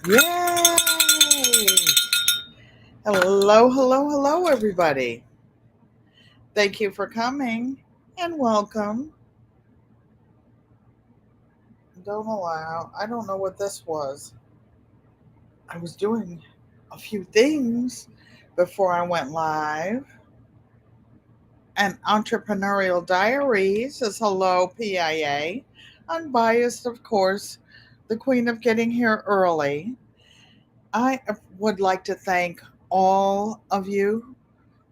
Yay! Hello, hello, hello, everybody. Thank you for coming and welcome. Don't allow. I don't know what this was. I was doing a few things before I went live. And Entrepreneurial Diary says hello, PIA. Unbiased, of course, the queen of getting here early. I would like to thank all of you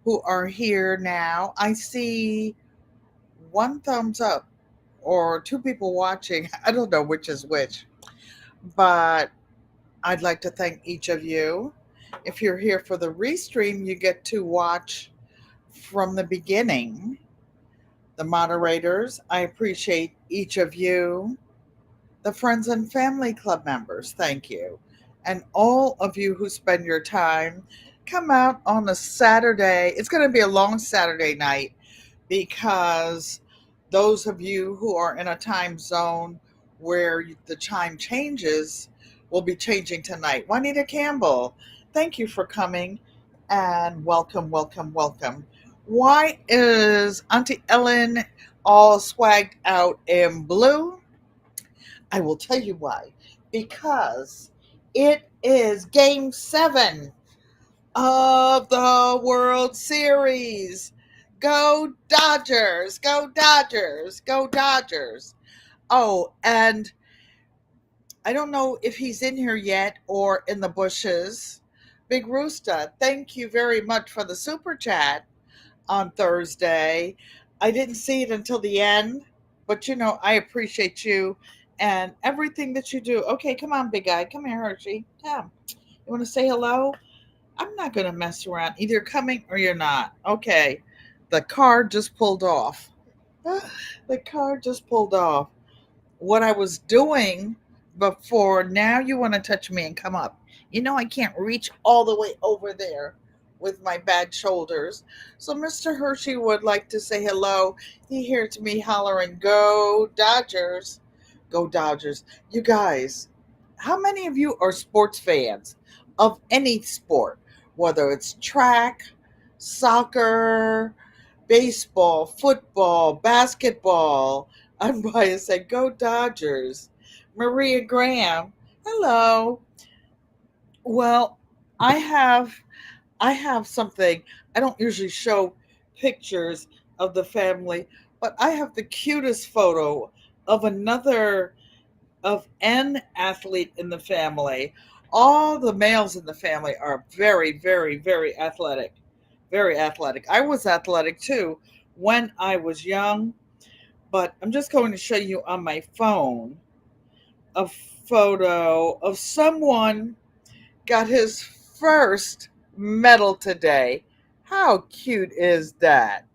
who are here now. I see one thumbs up or two people watching. I don't know which is which, but I'd like to thank each of you. If you're here for the restream, you get to watch from the beginning. The moderators, I appreciate each of you. The friends and family club members, thank you. And all of you who spend your time, come out on a Saturday. It's going to be a long Saturday night because those of you who are in a time zone where the time changes will be changing tonight. Juanita Campbell, thank you for coming and welcome, welcome, welcome. Why is Auntie Ellen all swagged out in blue? I will tell you why. Because it is game 7 of the World Series. Go Dodgers! Go Dodgers! Go Dodgers! Oh, and I don't know if he's in here yet or in the bushes. Big Rooster, thank you very much for the super chat on Thursday. I didn't see it until the end, but I appreciate you and everything that you do. Okay, come on, big guy. Come here, Hershey. Come. You want to say hello? I'm not going to mess around. Either you're coming or you're not. Okay. The car just pulled off. The car just pulled off. What I was doing before, now you want to touch me and come up. I can't reach all the way over there with my bad shoulders. So Mr. Hershey would like to say hello. He hears me hollering, "Go Dodgers! Go Dodgers!" You guys, how many of you are sports fans of any sport, whether it's track, soccer, baseball, football, basketball? Unbiased said, "Go Dodgers." Maria Graham, hello. Well, I have I have something. I don't usually show pictures of the family, but I have the cutest photo of an athlete in the family. All the males in the family are very, very, very athletic. Very athletic. I was athletic too when I was young, but I'm just going to show you on my phone a photo of someone got his first medal today. How cute is that?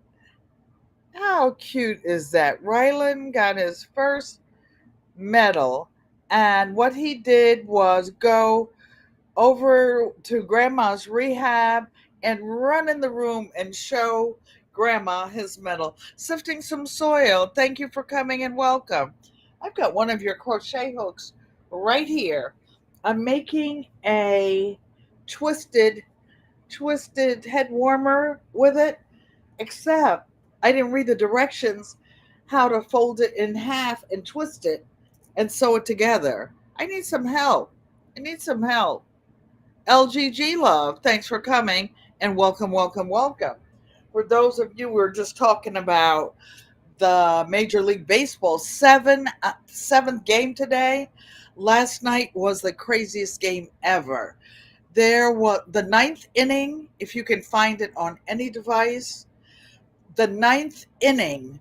How cute is that? Rylan got his first medal, and what he did was go over to grandma's rehab and run in the room and show grandma his medal. Sifting some soil, thank you for coming and welcome. I've got one of your crochet hooks right here. I'm making a twisted head warmer with it, except I didn't read the directions how to fold it in half and twist it and sew it together. I need some help. I need some help. LGG Love, thanks for coming and welcome, welcome, welcome. For those of you who are just talking about the Major League Baseball seventh game today, last night was the craziest game ever. There was the ninth inning, if you can find it on any device. The ninth inning,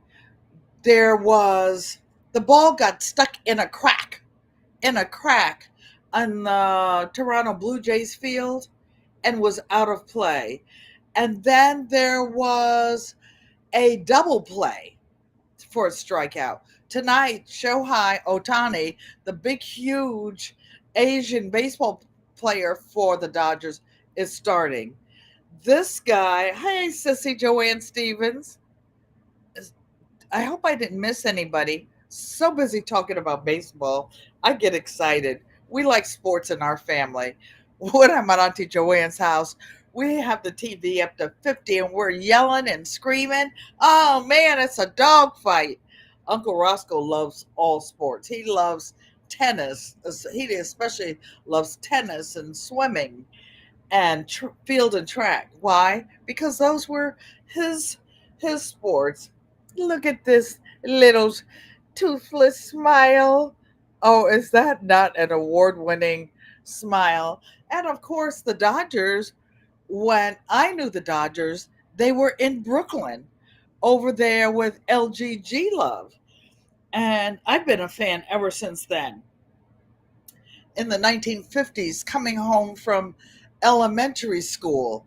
there was the ball got stuck in a crack on the Toronto Blue Jays field and was out of play. And then there was a double play for a strikeout. Tonight, Shohei Ohtani, the big, huge Asian baseball player for the Dodgers, is starting. This guy, hey, Sissy Joanne Stevens. I hope I didn't miss anybody. So busy talking about baseball, I get excited We like sports in our family. When I'm at Auntie Joanne's house, we have the TV up to 50 and we're yelling and screaming. Oh man, it's a dog fight. Uncle Roscoe loves all sports. He loves tennis. He especially loves tennis and swimming and field and track. Why? Because those were his his sports. Look at this little toothless smile. Oh, is that not an award-winning smile? And of course, the Dodgers. When I knew the Dodgers, they were in Brooklyn over there with LGG Love. And I've been a fan ever since then. In the 1950s, coming home from elementary school,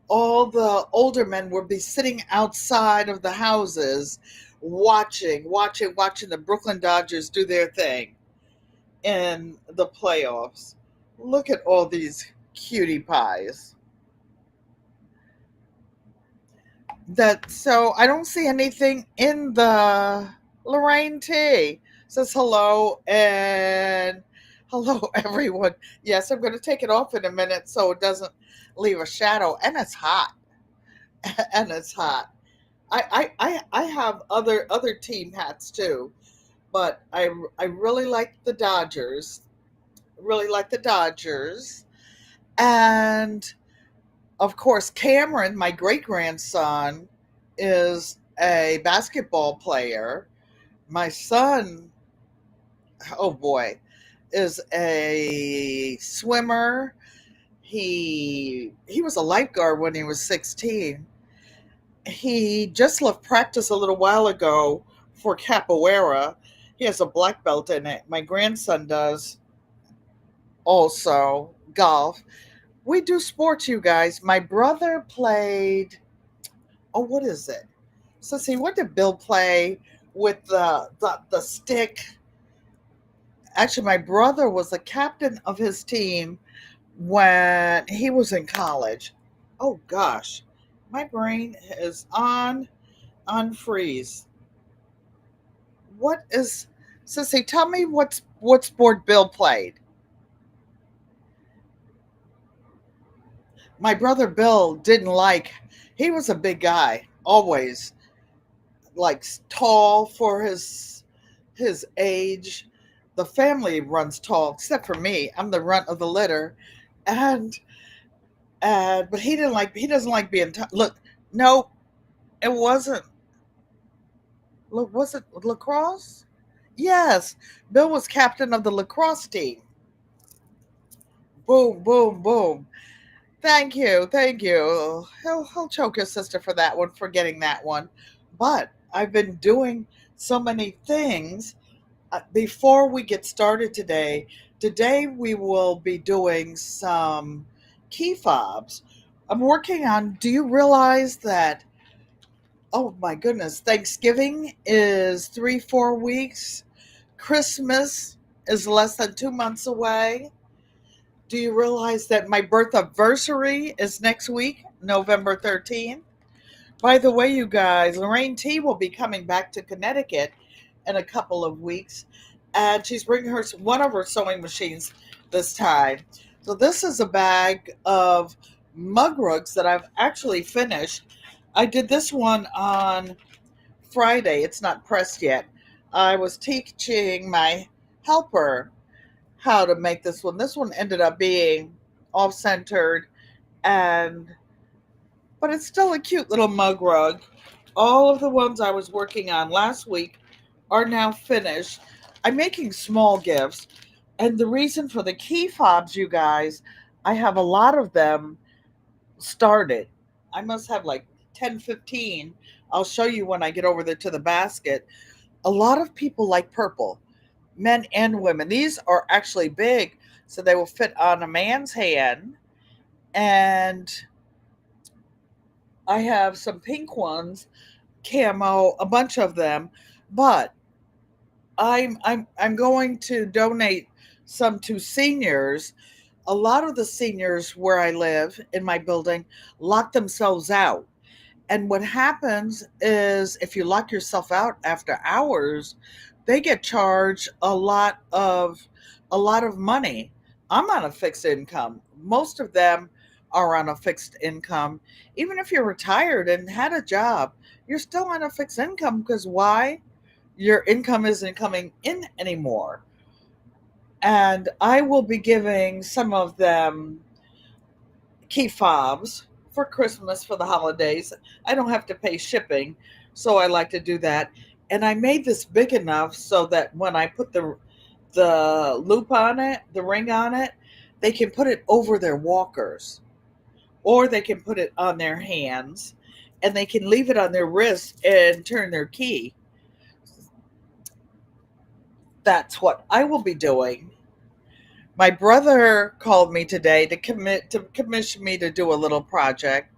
all the older men would be sitting outside of the houses watching the Brooklyn Dodgers do their thing in the playoffs. Look at all these cutie pies. That so I don't see anything in the Lorraine T says hello and hello everyone. Yes, I'm going to take it off in a minute so it doesn't leave a shadow, and it's hot. And it's hot. I have other team hats too, but I really like the Dodgers. Really like the Dodgers, and of course Cameron, my great grandson, is a basketball player. My son, oh boy, is a swimmer. He was a lifeguard when he was 16. He just left practice a little while ago for capoeira. He has a black belt in it. My grandson does also golf. We do sports, you guys. My brother played. Oh, what is it? So see, what did Bill play with the stick? Actually, my brother was the captain of his team when he was in college. Oh gosh, my brain is on freeze. What is Sissy? Tell me what sport Bill played. My brother Bill didn't like. He was a big guy, always like tall for his age. The family runs tall, except for me. I'm the runt of the litter, and but he didn't like. He doesn't like being. Look, no, it wasn't. Look, was it lacrosse? Yes, Bill was captain of the lacrosse team. Boom, boom, boom. Thank you, thank you. He'll choke his sister for that one, for getting that one. But I've been doing so many things. Before we get started today we will be doing some key fobs. I'm working on. Do you realize that? Oh my goodness, Thanksgiving is 3 4 weeks. Christmas is less than 2 months away. Do you realize that my birth anniversary is next week, November 13th? By the way, you guys, Lorraine T will be coming back to Connecticut in a couple of weeks, and she's bringing one of her sewing machines this time. So this is a bag of mug rugs that I've actually finished. I did this one on Friday. It's not pressed yet. I was teaching my helper how to make this one. This one ended up being off centered, and but it's still a cute little mug rug. All of the ones I was working on last week are now finished. I'm making small gifts, and the reason for the key fobs, you guys, I have a lot of them started. I must have like 10, 15. I'll show you when I get over there to the basket. A lot of people like purple, men and women. These are actually big, so they will fit on a man's hand. And I have some pink ones, camo, a bunch of them, but I'm going to donate some to seniors. A lot of the seniors where I live in my building lock themselves out. And what happens is if you lock yourself out after hours, they get charged a lot of money. I'm on a fixed income. Most of them are on a fixed income. Even if you're retired and had a job, you're still on a fixed income because why? Your income isn't coming in anymore. And I will be giving some of them key fobs for Christmas for the holidays. I don't have to pay shipping, so I like to do that. And I made this big enough so that when I put the loop on it, the ring on it, they can put it over their walkers or they can put it on their hands and they can leave it on their wrist and turn their key. That's what I will be doing. My brother called me today to commission me to do a little project,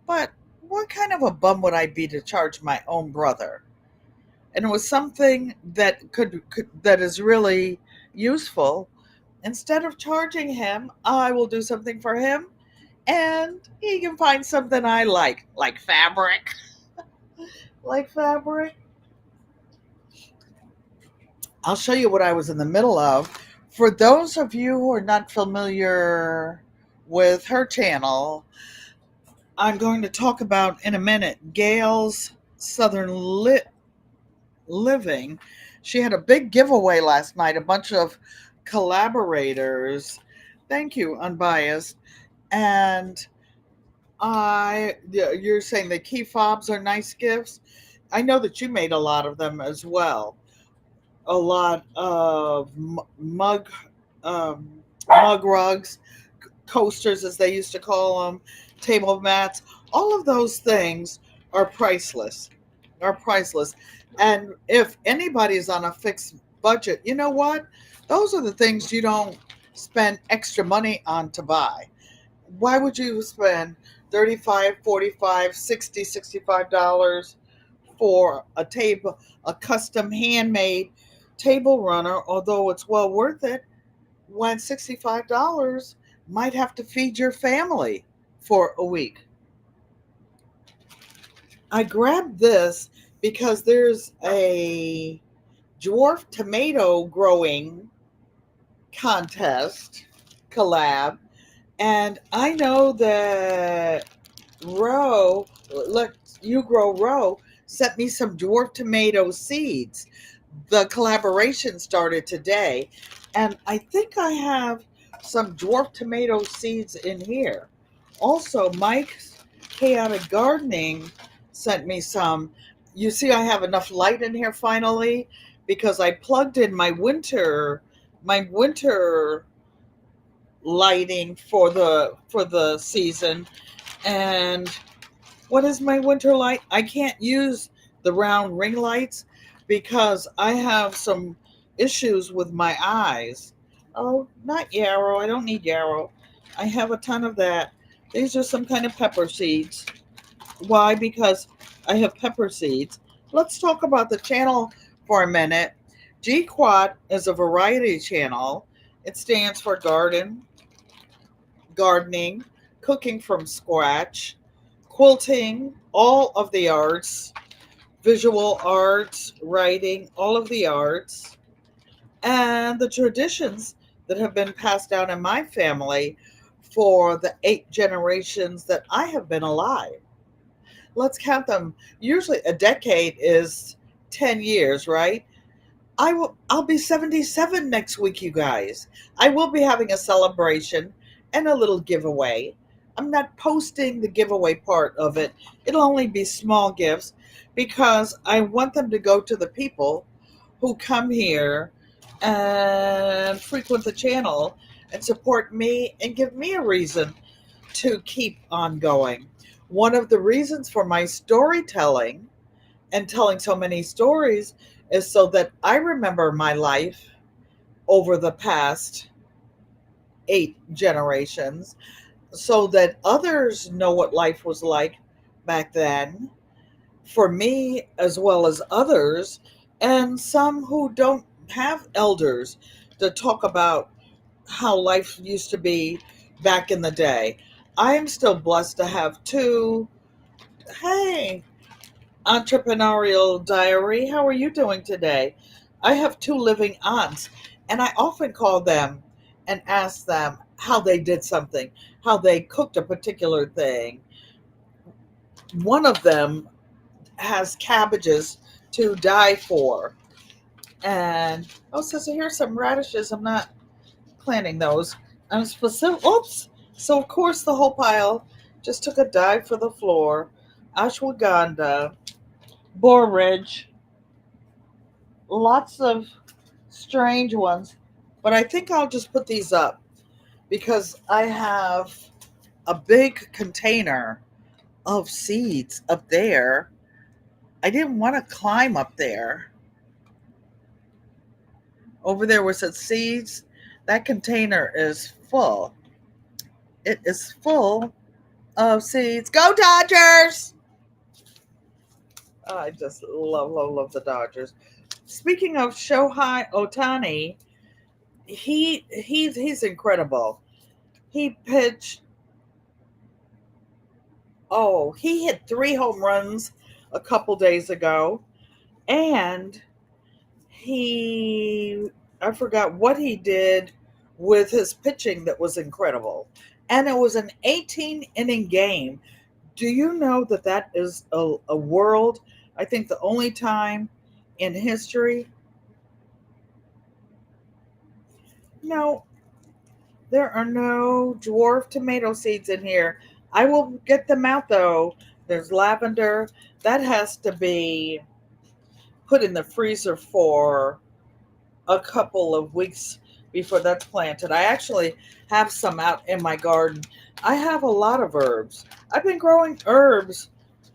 but what kind of a bum would I be to charge my own brother? And it was something that could that is really useful. Instead of charging him, I will do something for him and he can find something I like fabric. Like fabric. I'll show you what I was in the middle of. For those of you who are not familiar with her channel, I'm going to talk about in a minute Gail's Living. She had a big giveaway last night, a bunch of collaborators. Thank you, Unbiased. And you're saying the key fobs are nice gifts. I know that you made a lot of them as well. A lot of um, mug rugs, coasters as they used to call them, table mats. All of those things are priceless. Are priceless. And if anybody's on a fixed budget, you know what? Those are the things you don't spend extra money on to buy. Why would you spend 35, 45, 60, $65 for a table, a custom handmade table runner, although it's well worth it, when $65 might have to feed your family for a week? I grabbed this because there's a dwarf tomato growing contest collab, and I know that let you grow Row sent me some dwarf tomato seeds. The collaboration started today, and I think I have some dwarf tomato seeds in here. Also, Mike's Chaotic Gardening sent me some. You see, I have enough light in here finally because I plugged in my winter lighting for the season. And what is my winter light? I can't use the round ring lights because I have some issues with my eyes. Oh, not yarrow. I don't need yarrow. I have a ton of that. These are some kind of pepper seeds. Why? Because I have pepper seeds. Let's talk about the channel for a minute. GQUAT is a variety channel. It stands for gardening, cooking from scratch, quilting, all of the arts, visual arts, writing, all of the arts, and the traditions that have been passed down in my family for the 8 generations that I have been alive. Let's count them. Usually a decade is 10 years, right? I'll be 77 next week, you guys. I will be having a celebration and a little giveaway. I'm not posting the giveaway part of it. It'll only be small gifts because I want them to go to the people who come here and frequent the channel and support me and give me a reason to keep on going. One of the reasons for my storytelling and telling so many stories is so that I remember my life over the past 8 generations, so that others know what life was like back then for me as well as others, and some who don't have elders to talk about how life used to be back in the day. I am still blessed to have two. Hey, Entrepreneurial Diary, how are you doing today? I have two living aunts, and I often call them and ask them how they did something, how they cooked a particular thing. One of them has cabbages to die for. And oh, so here's some radishes. I'm not planting those. I'm specific. Oops. So of course the whole pile just took a dive for the floor. Ashwagandha, borage, lots of strange ones. But I think I'll just put these up because I have a big container of seeds up there. I didn't want to climb up there. Over there was it seeds. That container is full. It is full of seeds. Go Dodgers! I just love the Dodgers. Speaking of Shohei Otani, he's incredible. He pitched. Oh, he hit 3 home runs a couple days ago, and he I forgot what he did with his pitching that was incredible. And it was an 18 inning game. Do you know that that is a world? I think the only time in history. No, there are no dwarf tomato seeds in here. I will get them out though. There's lavender. That has to be put in the freezer for a couple of weeks before that's planted. I actually have some out in my garden. I have a lot of herbs. I've been growing herbs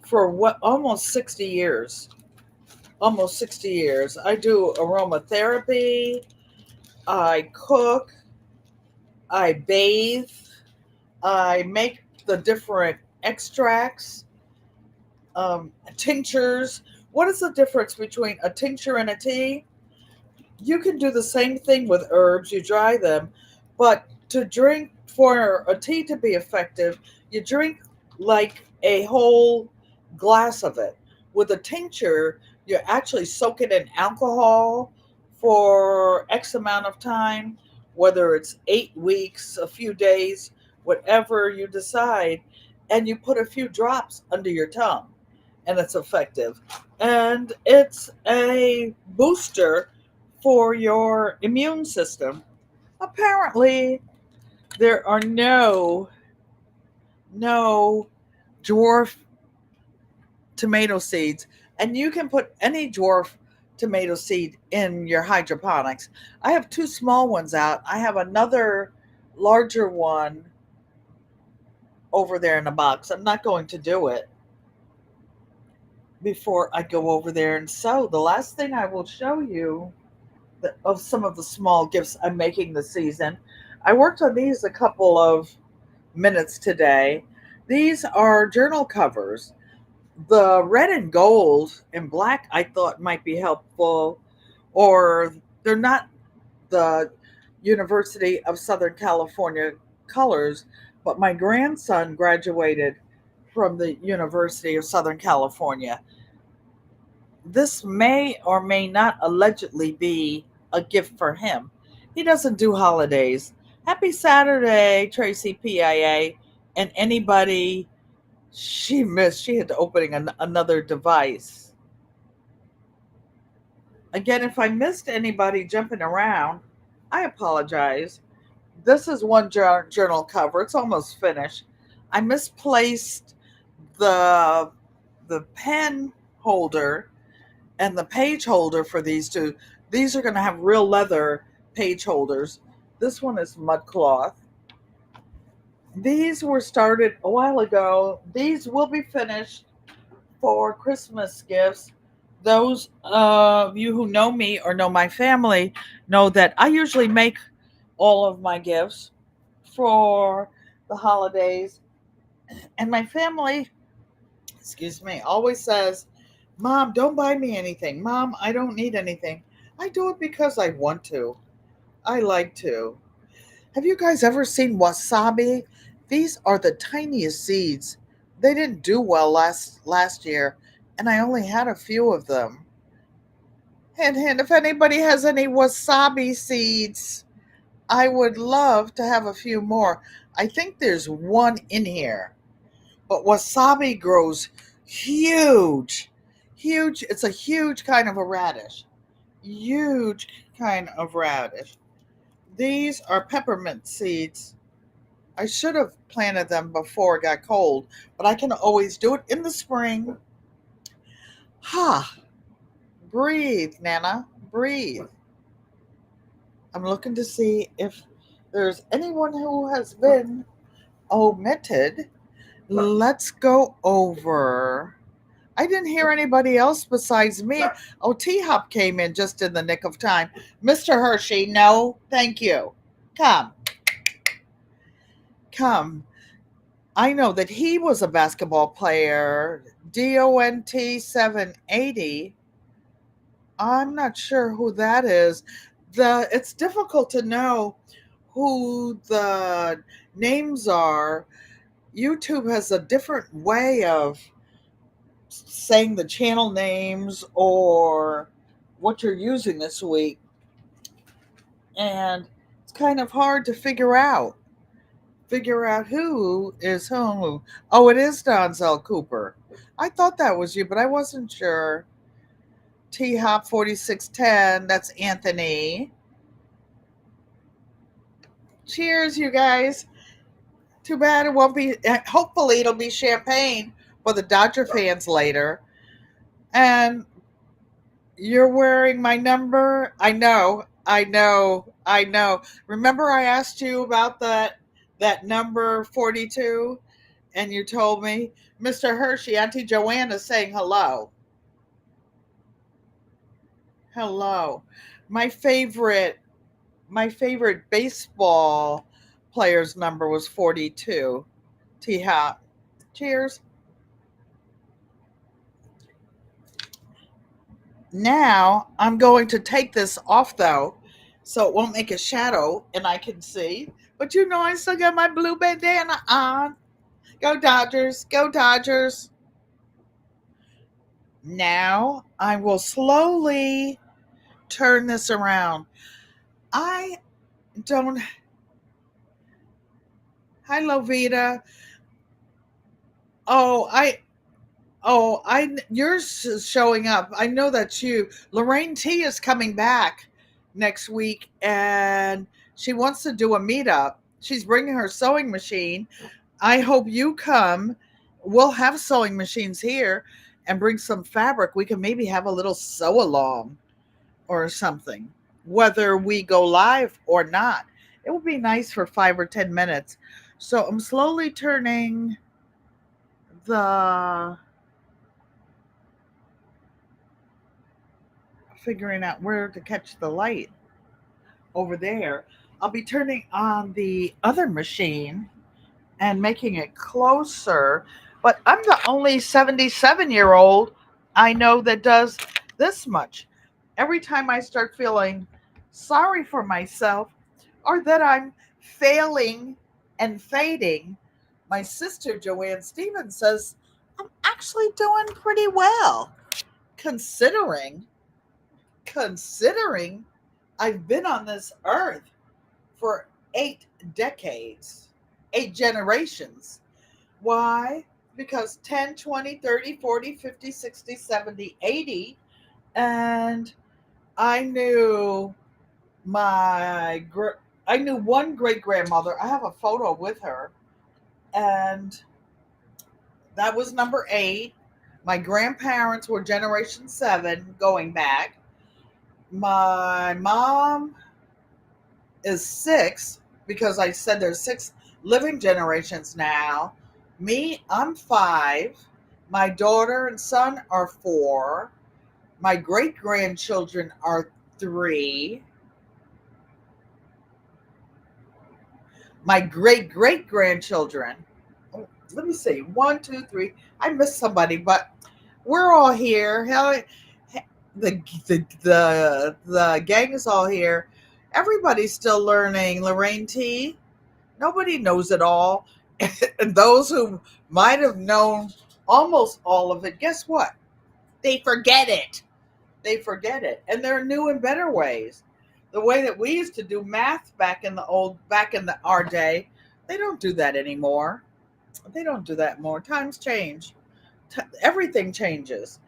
for what almost 60 years. Almost 60 years. I do aromatherapy, I cook, I bathe, I make the different extracts, tinctures. What is the difference between a tincture and a tea? You can do the same thing with herbs. You dry them, but to drink for a tea to be effective, you drink like a whole glass of it. With a tincture, you actually soak it in alcohol for X amount of time, whether it's 8 weeks, a few days, whatever you decide, and you put a few drops under your tongue, and it's effective. And it's a booster for your immune system. Apparently, there are no dwarf tomato seeds, and you can put any dwarf tomato seed in your hydroponics. I have 2 small ones out. I have another larger one over there in a box. I'm not going to do it before I go over there and sow. The last thing I will show you of some of the small gifts I'm making this season. I worked on these a couple of minutes today. These are journal covers. The red and gold and black I thought might be helpful, or they're not the University of Southern California colors, but my grandson graduated from the University of Southern California. This may or may not allegedly be a gift for him. He doesn't do holidays. Happy Saturday, Tracy PIA, and anybody she missed. She had to opening another device. Again, if I missed anybody jumping around, I apologize. This is one journal cover. It's almost finished. I misplaced the the pen holder and the page holder for these two. These are going to have real leather page holders. This one is mud cloth. These were started a while ago. These will be finished for Christmas gifts. Those of you who know me or know my family know that I usually make all of my gifts for the holidays. And my family, excuse me, always says, Mom, don't buy me anything. Mom, I don't need anything. I do it because I want to. I like to. Have you guys ever seen wasabi? These are the tiniest seeds. They didn't do well last year, and I only had a few of them. Hint, hint, if anybody has any wasabi seeds, I would love to have a few more. I think there's one in here. But wasabi grows huge. Huge. It's a huge kind of a radish. Huge kind of radish. These are peppermint seeds. I should have planted them before it got cold, but I can always do it in the spring. Ha! Breathe, Nana. Breathe. I'm looking to see if there's anyone who has been omitted. Let's go over. I didn't hear anybody else besides me. Oh, T Hop came in just in the nick of time. Mr. Hershey, no, thank you. Come, come. I know that he was a basketball player. DONT 780. I'm not sure who that is. It's difficult to know who the names are. YouTube has a different way of saying the channel names or what you're using this week. And it's kind of hard to figure out who is who. Oh, it is Donzel Cooper. I thought that was you, but I wasn't sure. T Hop 4610, that's Anthony. Cheers, you guys. Too bad it won't be, hopefully, it'll be champagne for the Dodger fans later. And you're wearing my number? I know. Remember I asked you about that number 42 and you told me, Mr. Hershey, Auntie Joanna's saying hello. Hello. My favorite my favorite baseball player's number was 42. T Hop. Cheers. Now I'm going to take this off though, so it won't make a shadow and I can see. But you know, I still got my blue bandana on. Go Dodgers, go Dodgers. Now I will slowly turn this around. I don't. Hi, Lovita. Oh, yours is showing up. I know that's you. Lorraine T is coming back next week and she wants to do a meetup. She's bringing her sewing machine. I hope you come. We'll have sewing machines here and bring some fabric. We can maybe have a little sew along or something, whether we go live or not. It would be nice for 5 or 10 minutes. So I'm slowly turning the figuring out where to catch the light over there. I'll be turning on the other machine and making it closer. But I'm the only 77-year-old I know that does this much. Every time I start feeling sorry for myself or that I'm failing and fading, my sister Joanne Stevens says, I'm actually doing pretty well considering considering I've been on this earth for 8 decades, 8 generations. Why? Because 10, 20, 30, 40, 50, 60, 70, 80, and I knew my I knew one great grandmother. I have a photo with her, and that was number 8. My grandparents were generation 7 going back. My mom is 6 because I said there's 6 living generations now. Me, I'm 5. My daughter and son are 4. My great grandchildren are 3. My great great grandchildren, let me see, 1, 2, 3. I missed somebody, but we're all here. Hell, the gang is all here. Everybody's still learning. Lorraine T. Nobody knows it all. And those who might have known almost all of it, guess what? They forget it. They forget it. And there are new and better ways. The way that we used to do math back in our day, they don't do that anymore. They don't do that more. Times change. Everything changes.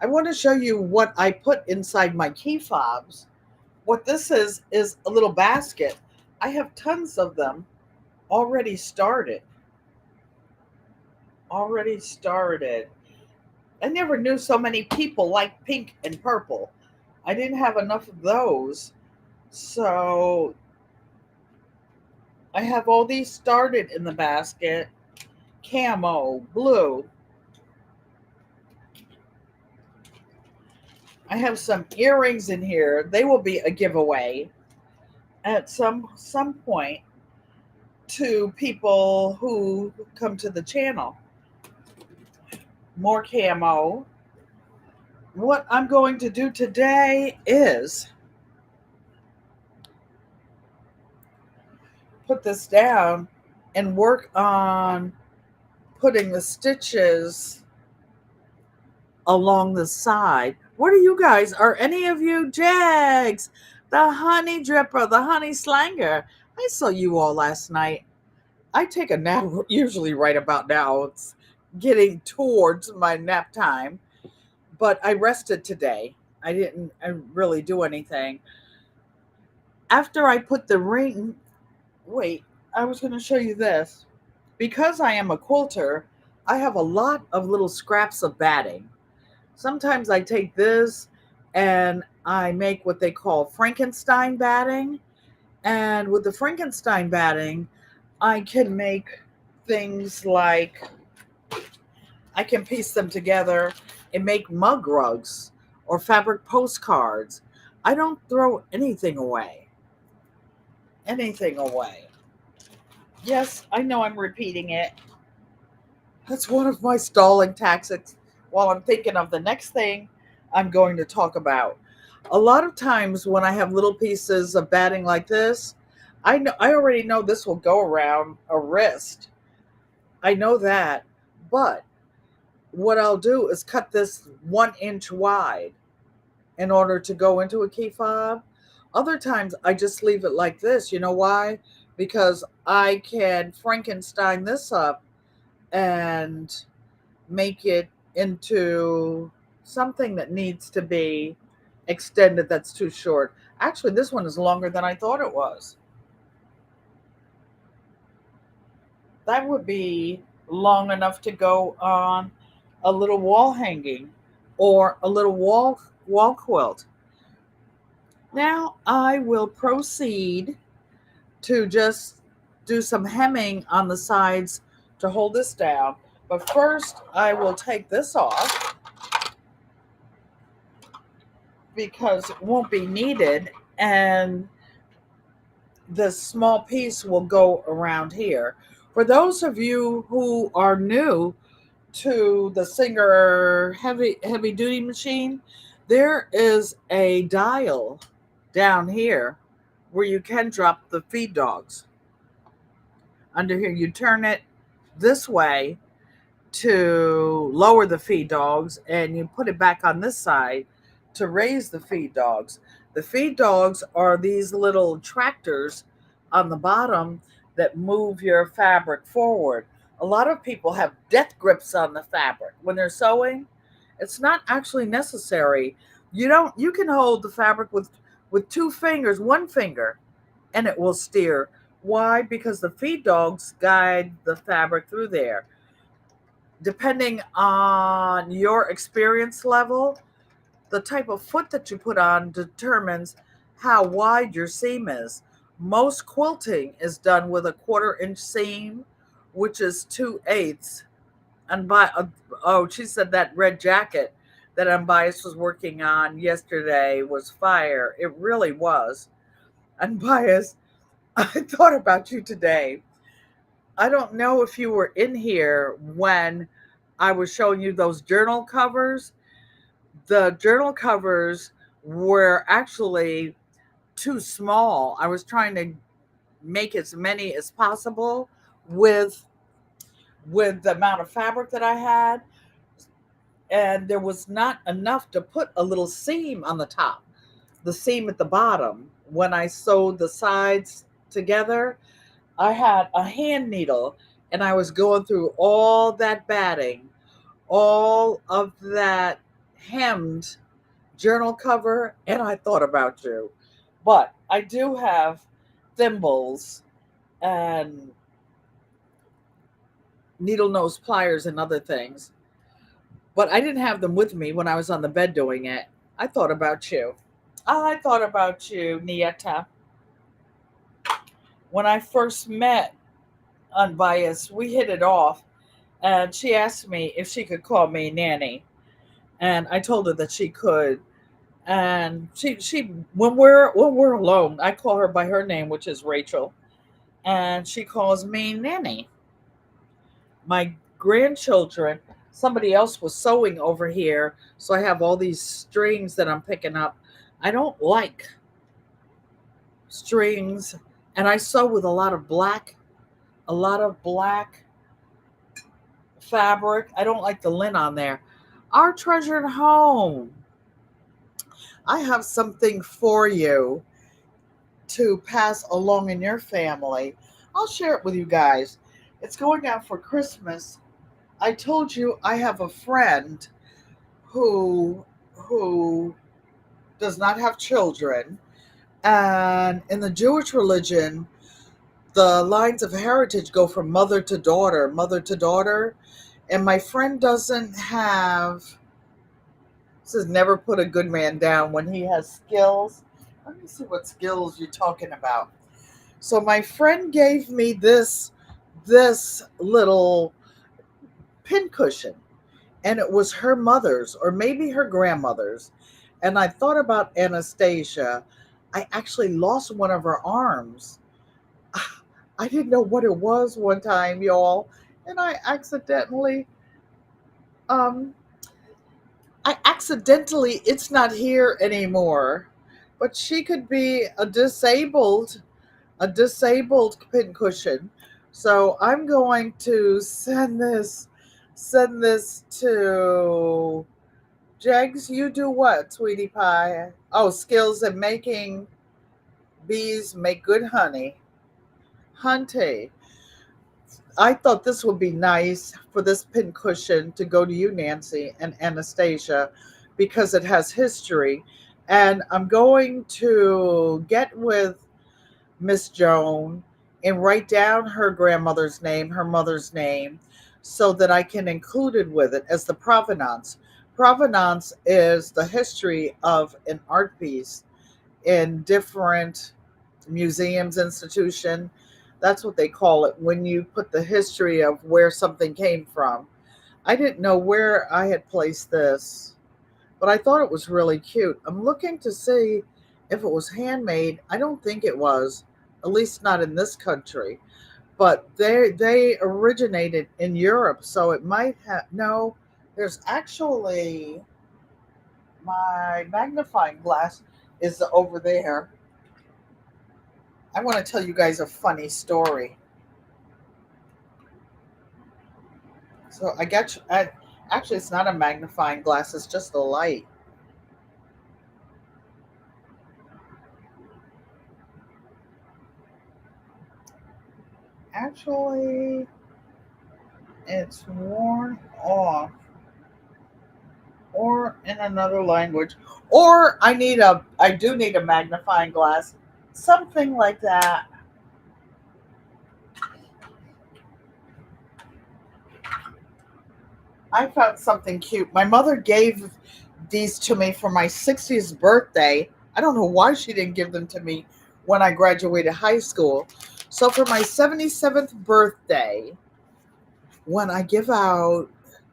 I want to show you what I put inside my key fobs. What this is a little basket. I have tons of them already started. Already started. I never knew so many people like pink and purple. I didn't have enough of those. So I have all these started in the basket. Camo, blue. I have some earrings in here. They will be a giveaway at some point to people who come to the channel. More camo. What I'm going to do today is put this down and work on putting the stitches along the side. What are you guys? Are any of you Jags? The honey dripper, the honey slanger. I saw you all last night. I take a nap usually right about now. It's getting towards my nap time, but I rested today. I really do anything. After I put the ring, wait, I was going to show you this. Because I am a quilter, I have a lot of little scraps of batting. Sometimes I take this and I make what they call Frankenstein batting. And with the Frankenstein batting, I can make things like I can piece them together and make mug rugs or fabric postcards. I don't throw anything away. Anything away. Yes, I know I'm repeating it. That's one of my stalling tactics while I'm thinking of the next thing I'm going to talk about. A lot of times when I have little pieces of batting like this, I already know this will go around a wrist. I know that. But what I'll do is cut this 1 inch wide in order to go into a key fob. Other times I just leave it like this. You know why? Because I can Frankenstein this up and make it into something that needs to be extended that's too short. Actually, this one is longer than I thought it was. That would be long enough to go on a little wall hanging or a little wall quilt. Now I will proceed to just do some hemming on the sides to hold this down. But first I will take this off because it won't be needed, and the small piece will go around here. For those of you who are new to the Singer heavy duty machine, there is a dial down here where you can drop the feed dogs. Under here, you turn it this way to lower the feed dogs, and you put it back on this side to raise the feed dogs. The feed dogs are these little tractors on the bottom that move your fabric forward. A lot of people have death grips on the fabric when they're sewing. It's not actually necessary. You can hold the fabric with 2 fingers, 1 finger, and it will steer. Why? Because the feed dogs guide the fabric through there. Depending on your experience level, the type of foot that you put on determines how wide your seam is. Most quilting is done with a 1/4 inch seam, which is 2/8. Oh, she said that red jacket that Unbiased was working on yesterday was fire. It really was. Unbiased, I thought about you today. I don't know if you were in here when I was showing you those journal covers. The journal covers were actually too small. I was trying to make as many as possible with the amount of fabric that I had, and there was not enough to put a little seam on the top. The seam at the bottom when I sewed the sides together, I had a hand needle and I was going through all that batting, all of that hemmed journal cover, and I thought about you. But I do have thimbles and needle nose pliers and other things, but I didn't have them with me when I was on the bed doing it. I thought about you. I thought about you, Nieta. When I first met Unbiased, we hit it off, and she asked me if she could call me Nanny, and I told her that she could. And she when we're alone, I call her by her name, which is Rachel, and she calls me Nanny. My grandchildren, somebody else was sewing over here, so I have all these strings that I'm picking up. I don't like strings, and I sew with a lot of black fabric. I don't like the lint on there. Our treasured home. I have something for you to pass along in your family. I'll share it with you guys. It's going out for Christmas. I told you I have a friend who does not have children, and in the Jewish religion, the lines of heritage go from mother to daughter, and my friend doesn't have, says never put a good man down when he has skills. Let me see what skills you're talking about. So my friend gave me this little pincushion, and it was her mother's or maybe her grandmother's. And I thought about Anastasia. I actually lost one of her arms. I didn't know what it was one time, y'all, and um I accidentally, it's not here anymore. But she could be a disabled pincushion. So I'm going to send this to Jegs. You do what, sweetie pie? Oh, skills in making bees make good honey. Hunty. I thought this would be nice for this pincushion to go to you, Nancy and Anastasia, because it has history. And I'm going to get with Miss Joan and write down her grandmother's name, her mother's name, so that I can include it with it as the provenance. Provenance is the history of an art piece in different museums, institution. That's what they call it when you put the history of where something came from. I didn't know where I had placed this, but I thought it was really cute. I'm looking to see if it was handmade. I don't think it was, at least not in this country. But they originated in Europe, so it might have no. There's actually my magnifying glass is over there. I want to tell you guys a funny story. So actually, it's not a magnifying glass, it's just a light. Actually, it's worn off, or in another language, or I do need a magnifying glass, something like that. I found something cute. My mother gave these to me for my 60th birthday. I don't know why she didn't give them to me when I graduated high school. So for my 77th birthday, when I give out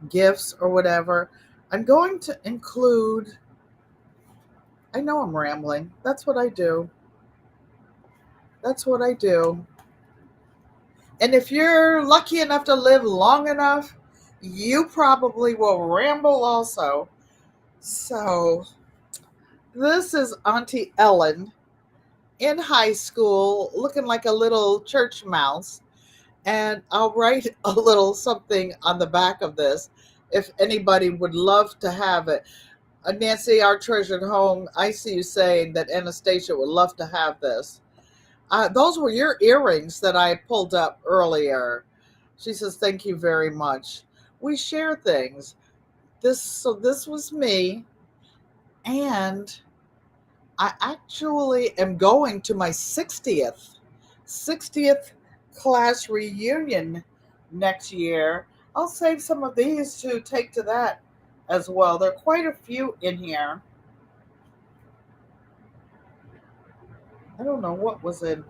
gifts or whatever, I'm going to include, I know I'm rambling. That's what I do. That's what I do. And if you're lucky enough to live long enough, you probably will ramble also. So, this is Auntie Ellen in high school looking like a little church mouse. And I'll write a little something on the back of this if anybody would love to have it. Nancy, our treasured home, I see you saying that Anastasia would love to have this. Those were your earrings that I pulled up earlier. She says, thank you very much. We share things. This was me, and I actually am going to my 60th class reunion next year. I'll save some of these to take to that as well. There are quite a few in here. I don't know what was in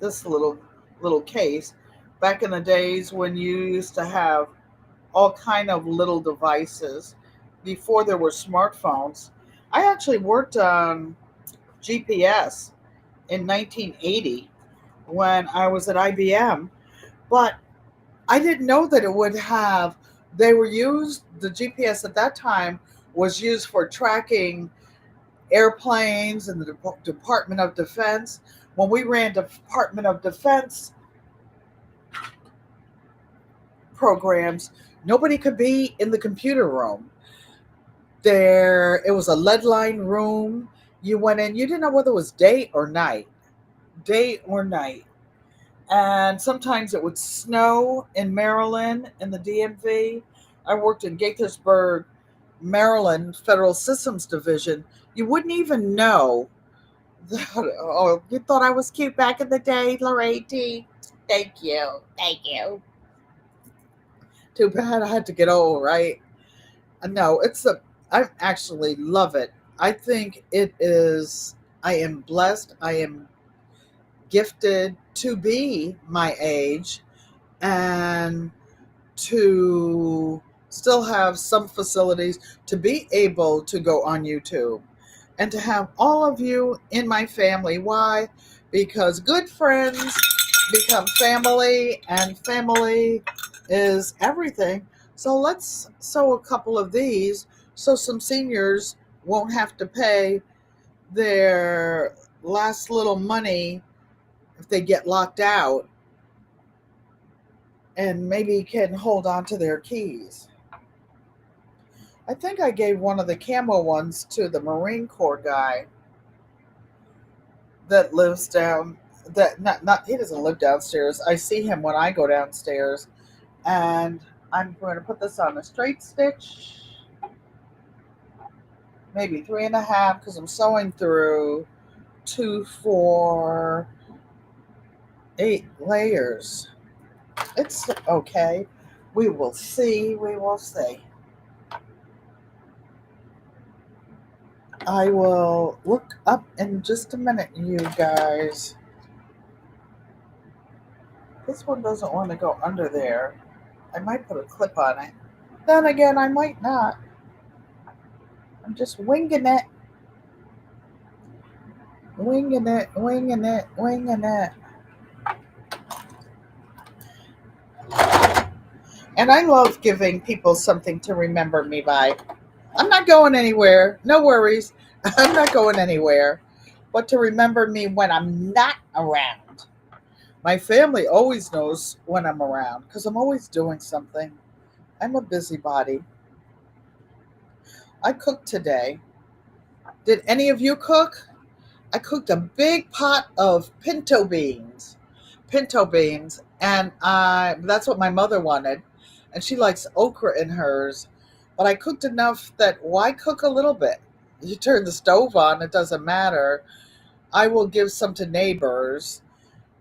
this little case. Back in the days when you used to have all kind of little devices before there were smartphones. I actually worked on GPS in 1980 when I was at IBM, but I didn't know that it would have. They were used. The GPS at that time was used for tracking airplanes and the Department of Defense. When we ran Department of Defense programs, nobody could be in the computer room. It was a lead line room. You went in, you didn't know whether it was day or night. And sometimes it would snow in Maryland in the DMV. I worked in Gaithersburg, Maryland Federal Systems Division. You wouldn't even know that. Oh, you thought I was cute back in the day, Lorraine. Thank you. Thank you. Too bad I had to get old, right? No, I actually love it. I think it is, I am blessed. I am gifted to be my age and to still have some facilities to be able to go on YouTube and to have all of you in my family. Why? Because good friends become family, and family is everything. So let's sew a couple of these so some seniors won't have to pay their last little money if they get locked out, and maybe can hold on to their keys. I think I gave one of the camo ones to the Marine Corps guy that lives down that not he doesn't live downstairs. I see him when I go downstairs, and I'm going to put this on a straight stitch, maybe 3.5, because I'm sewing through 2, 4, 8 layers. It's okay. We will see. We will see. I will look up in just a minute, you guys. This one doesn't want to go under there. I might put a clip on it. Then again, I might not. I'm just winging it. Winging it, winging it, winging it. And I love giving people something to remember me by. I'm not going anywhere. No worries. I'm not going anywhere. But to remember me when I'm not around. My family always knows when I'm around because I'm always doing something. I'm a busybody. I cooked today. Did any of you cook? I cooked a big pot of pinto beans. Pinto beans. And that's what my mother wanted. And she likes okra in hers. But I cooked enough that why cook a little bit? You turn the stove on, it doesn't matter. I will give some to neighbors.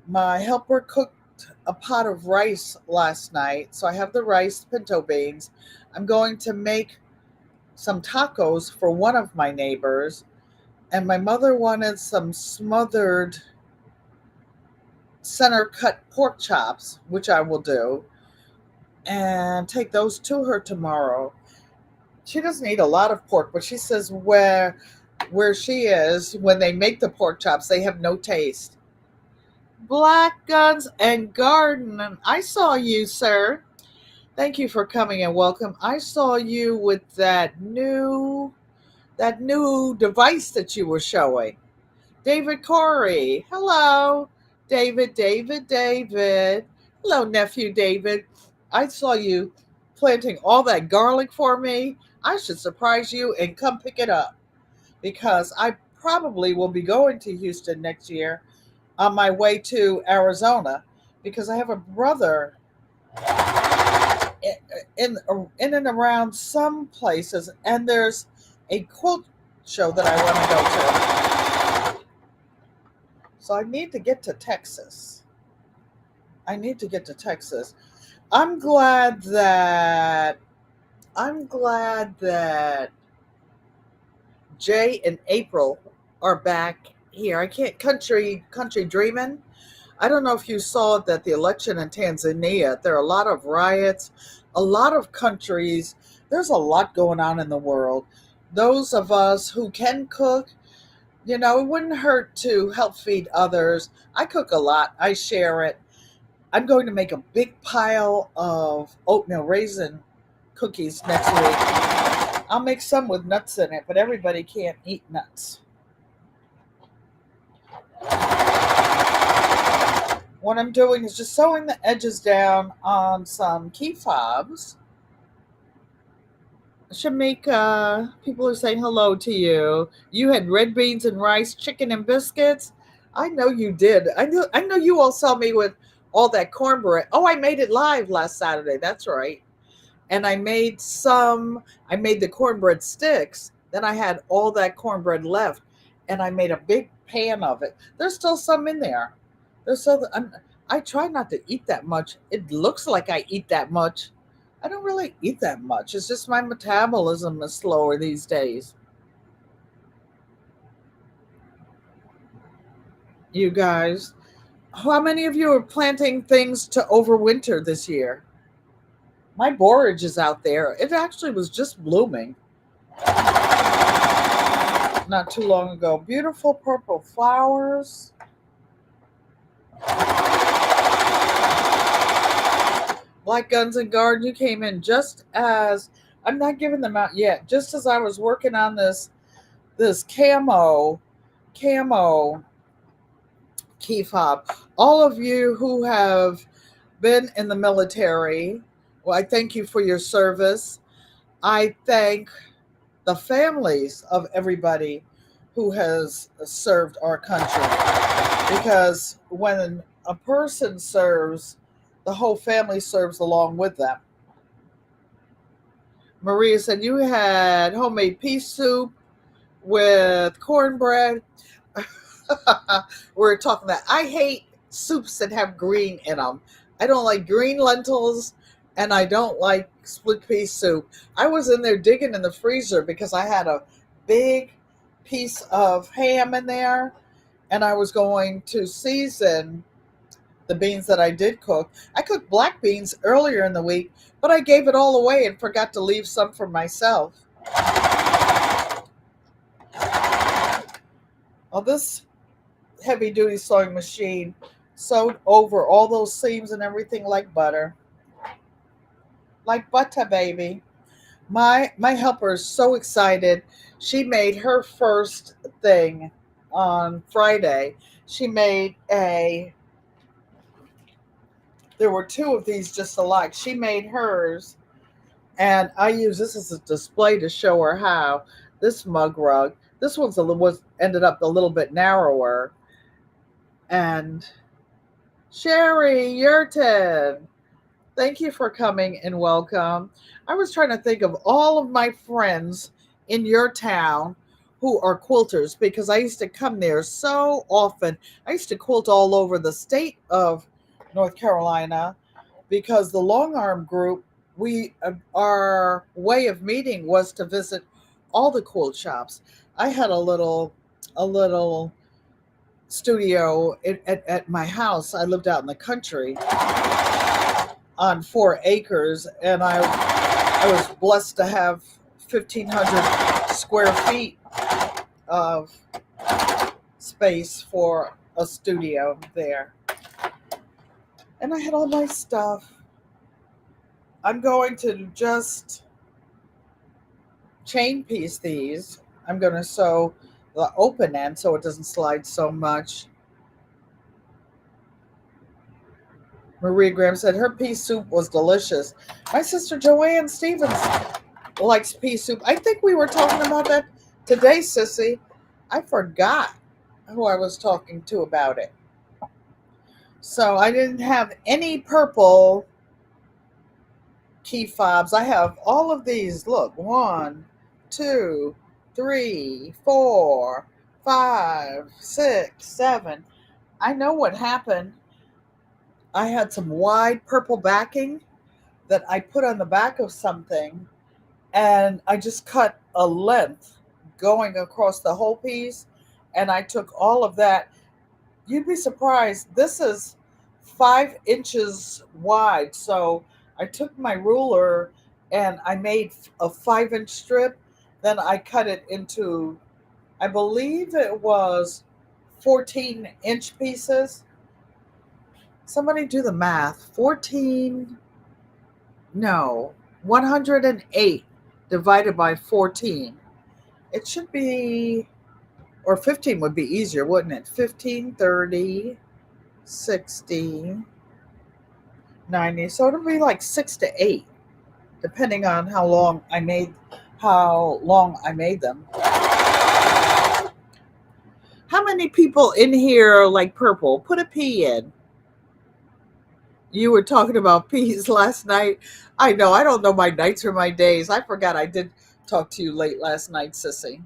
My helper cooked a pot of rice last night, so I have the rice, pinto beans. I'm going to make some tacos for one of my neighbors, and my mother wanted some smothered center cut pork chops, which I will do, and take those to her tomorrow. She doesn't eat a lot of pork, but she says where she is, when they make the pork chops, they have no taste. Black Guns and Garden. I saw you, sir. Thank you for coming and welcome. I saw you with that new device that you were showing. David Corey. Hello. David. Hello, nephew David. I saw you planting all that garlic for me, I should surprise you and come pick it up because I probably will be going to Houston next year on my way to Arizona because I have a brother in and around some places, and there's a quilt show that I want to go to. So I need to get to Texas. I need to get to Texas. I'm glad that I'm glad that Jay and April are back here. I can't country dreaming. I don't know if you saw that the election in Tanzania, there are a lot of riots, a lot of countries. There's a lot going on in the world. Those of us who can cook, it wouldn't hurt to help feed others. I cook a lot. I share it. I'm going to make a big pile of oatmeal raisin cookies next week. I'll make some with nuts in it, but everybody can't eat nuts. What I'm doing is just sewing the edges down on some key fobs. Shamika, people are saying hello to you. You had red beans and rice, chicken and biscuits. I know you did. I know you all saw me with all that cornbread. Oh, I made it live last Saturday. That's right. And I made the cornbread sticks. Then I had all that cornbread left, and I made a big pan of it. There's still some in there. I try not to eat that much. It looks like I eat that much. I don't really eat that much. It's just my metabolism is slower these days. You guys, how many of you are planting things to overwinter this year? My borage is out there. It actually was just blooming not too long ago. Beautiful purple flowers. Black Guns and Garden, you came in just as I'm not giving them out yet. Just as I was working on this camo key fob. All of you who have been in the military, well, I thank you for your service. I thank the families of everybody who has served our country. Because when a person serves, the whole family serves along with them. Maria said you had homemade pea soup with cornbread. We're talking that I hate soups that have green in them. I don't like green lentils and I don't like split pea soup. I was in there digging in the freezer because I had a big piece of ham in there and I was going to season the beans that I did cook. I cooked black beans earlier in the week, but I gave it all away and forgot to leave some for myself. Well, this heavy duty sewing machine sewed over all those seams and everything like butter. Like butter, baby. My helper is so excited. She made her first thing on Friday. She made there were two of these just alike. She made hers, and I use this as a display to show her how. This mug rug. This was ended up a little bit narrower. And Sherry Yurton, thank you for coming and welcome. I was trying to think of all of my friends in your town who are quilters because I used to come there so often. I used to quilt all over the state of North Carolina because the long arm group, our way of meeting was to visit all the quilt shops. I had a little studio at my house. I lived out in the country on 4 acres, and I was blessed to have 1,500 square feet of space for a studio there. And I had all my stuff. I'm going to just chain piece these. I'm going to sew the open end so it doesn't slide so much. Maria Graham said her pea soup was delicious. My sister Joanne Stevens likes pea soup. I think we were talking about that today, Sissy. I forgot who I was talking to about it. So I didn't have any purple key fobs. I have all of these. Look, 1, 2, 3, 4, 5, 6, 7. I know what happened. I had some wide purple backing that I put on the back of something, and I just cut a length going across the whole piece, and I took all of that. You'd be surprised. This is 5 inches wide. So I took my ruler and I made a 5 inch strip. Then I cut it into, I believe it was 14-inch pieces. Somebody do the math. 14, no, 108 divided by 14. It should be, or 15 would be easier, wouldn't it? 15, 30, 60, 90. So it'll be like 6 to 8, depending on how long I made them. How many people in here like purple? Put a P in. You were talking about peas last night. I know. I don't know my nights or my days. I forgot I did talk to you late last night, Sissy.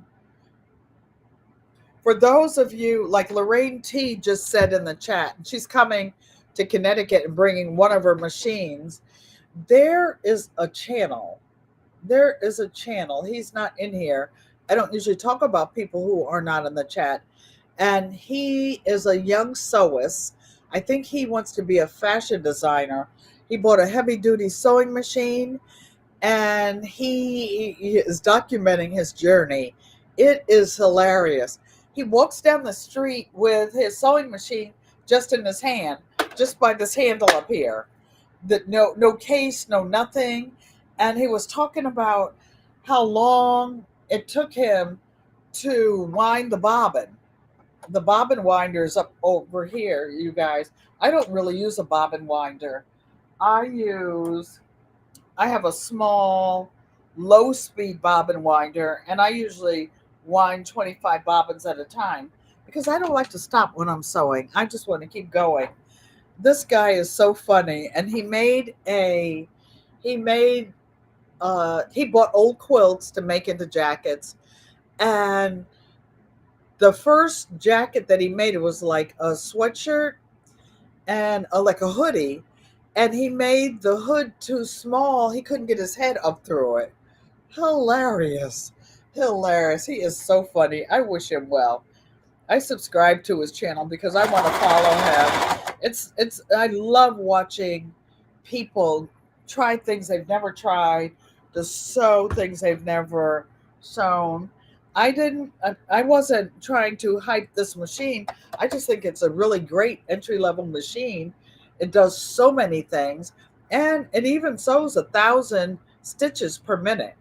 For those of you, like Lorraine T just said in the chat, she's coming to Connecticut and bringing one of her machines. There is a channel. There is a channel. He's not in here. I don't usually talk about people who are not in the chat. And he is a young sewist. I think he wants to be a fashion designer. He bought a heavy duty sewing machine and he is documenting his journey. It is hilarious. He walks down the street with his sewing machine just in his hand, just by this handle up here. No case, no nothing. And he was talking about how long it took him to wind the bobbin. The bobbin winder is up over here, you guys. I don't really use a bobbin winder. I have a small, low speed bobbin winder, and I usually wind 25 bobbins at a time because I don't like to stop when I'm sewing. I just want to keep going. This guy is so funny, and he bought old quilts to make into jackets, and the first jacket that he made, it was like a sweatshirt and like a hoodie, and he made the hood too small. He couldn't get his head up through it. Hilarious. Hilarious. He is so funny. I wish him well. I subscribe to his channel because I want to follow him. I love watching people try things they've never tried, to sew things they've never sewn. I wasn't trying to hype this machine. I just think it's a really great entry level machine. It does so many things, and it even sews 1,000 stitches per minute.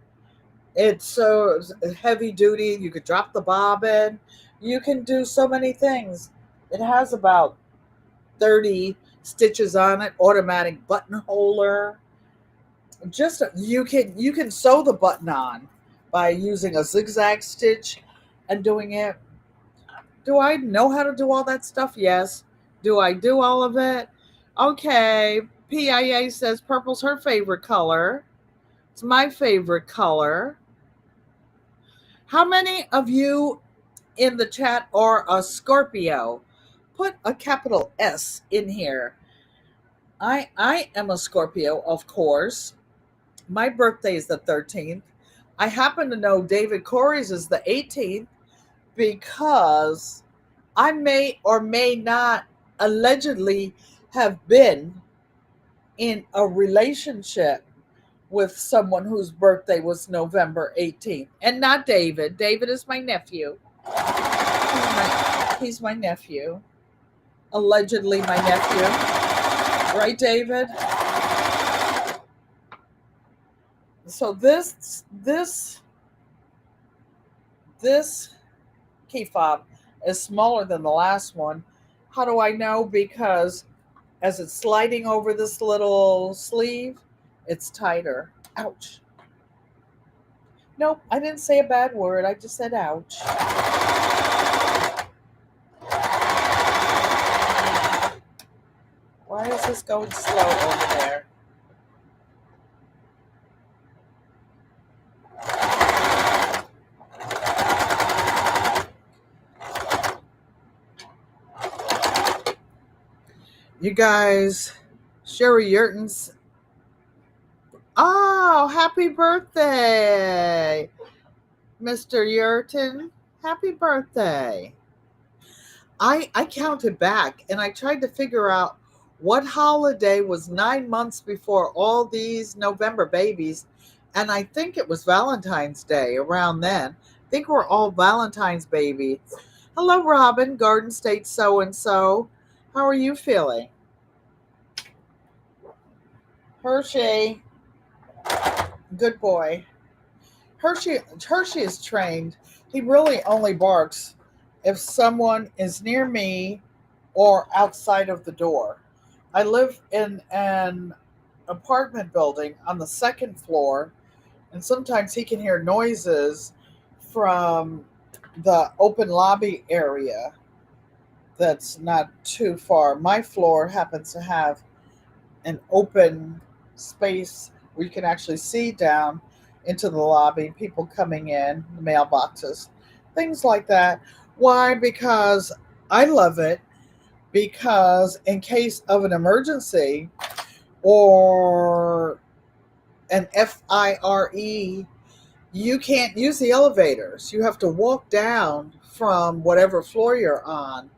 It's so heavy duty. You could drop the bobbin. You can do so many things. It has about 30 stitches on it, automatic buttonholer. Just you can sew the button on by using a zigzag stitch and doing it. Do I know how to do all that stuff? Yes. Do I do all of it? Okay. PIA says purple's her favorite color. It's my favorite color. How many of you in the chat are a Scorpio? Put a capital S in here. I am a Scorpio, of course. My birthday is the 13th. I happen to know David Corey's is the 18th because I may or may not allegedly have been in a relationship with someone whose birthday was November 18th. And not David. David is my nephew. He's my nephew. Allegedly my nephew. Right, David? So this key fob is smaller than the last one. How do I know? Because As it's sliding over this little sleeve, it's tighter. Ouch. Nope, I didn't say a bad word. I just said ouch. Why is this going slow over there? You guys, Sherry Yurton's. Oh, happy birthday, Mr. Yurton. Happy birthday. I counted back and I tried to figure out what holiday was 9 months before all these November babies. And I think it was Valentine's Day around then. I think we're all Valentine's babies. Hello, Robin, Garden State so and so. How are you feeling? Hershey, good boy. Hershey is trained. He really only barks if someone is near me or outside of the door. I live in an apartment building on the second floor, and sometimes he can hear noises from the open lobby area that's not too far. My floor happens to have an open space where you can actually see down into the lobby, people coming in, the mailboxes, things like that. Why? Because I love it. Because in case of an emergency or an FIRE, you can't use the elevators. You have to walk down from whatever floor you're on.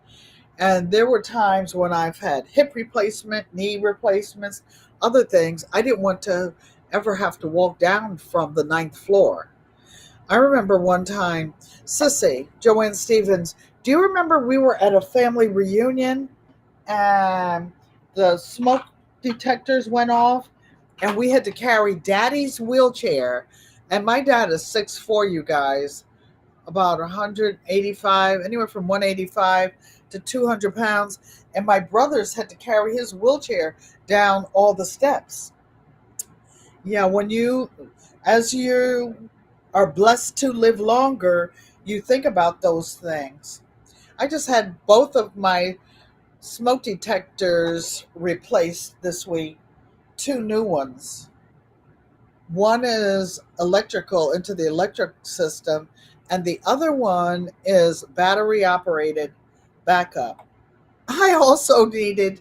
And there were times when I've had hip replacement, knee replacements, other things. I didn't want to ever have to walk down from the ninth floor. I remember one time, Sissy, Joanne Stevens, do you remember we were at a family reunion and the smoke detectors went off and we had to carry daddy's wheelchair? And my dad is 6'4", you guys, about 185, anywhere from 185 to 200 pounds. And my brothers had to carry his wheelchair down all the steps. Yeah, as you are blessed to live longer, you think about those things. I just had both of my smoke detectors replaced this week, two new ones. One is electrical into the electric system, and the other one is battery operated backup. I also needed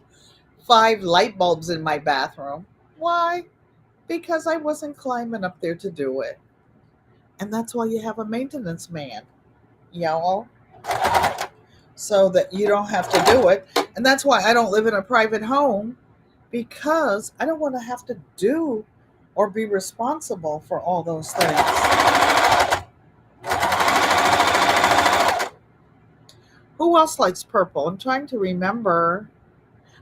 5 light bulbs in my bathroom. Why? Because I wasn't climbing up there to do it. And that's why you have a maintenance man, y'all, so that you don't have to do it. And that's why I don't live in a private home, because I don't want to have to do or be responsible for all those things. Who else likes purple? I'm trying to remember.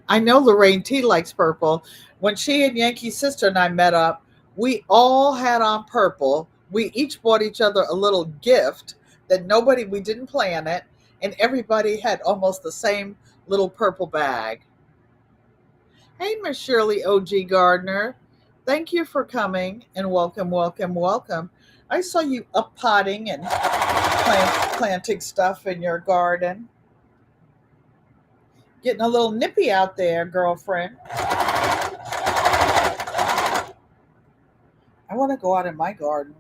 I know Lorraine T likes purple. When she and Yankee's sister and I met up, we all had on purple. We each bought each other a little gift that we didn't plan it, and everybody had almost the same little purple bag. Hey, Miss Shirley O.G. Gardner. Thank you for coming and welcome, welcome, welcome. I saw you up potting and planting stuff in your garden. Getting a little nippy out there, girlfriend. I want to go out in my garden.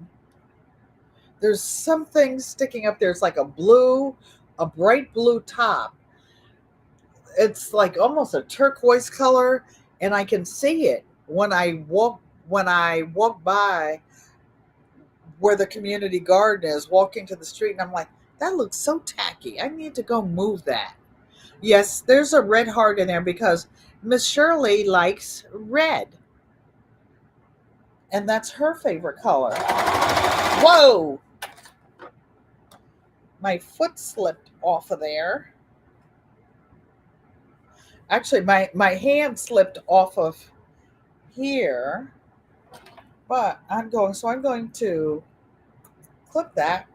There's something sticking up there. It's like a bright blue top. It's like almost a turquoise color, and I can see it when I walk by where the community garden is, walking to the street, and I'm like, that looks so tacky. I need to go move that. Yes, there's a red heart in there because Miss Shirley likes red, and that's her favorite color. Whoa! My foot slipped off of there. Actually, my hand slipped off of here, but I'm going to clip that,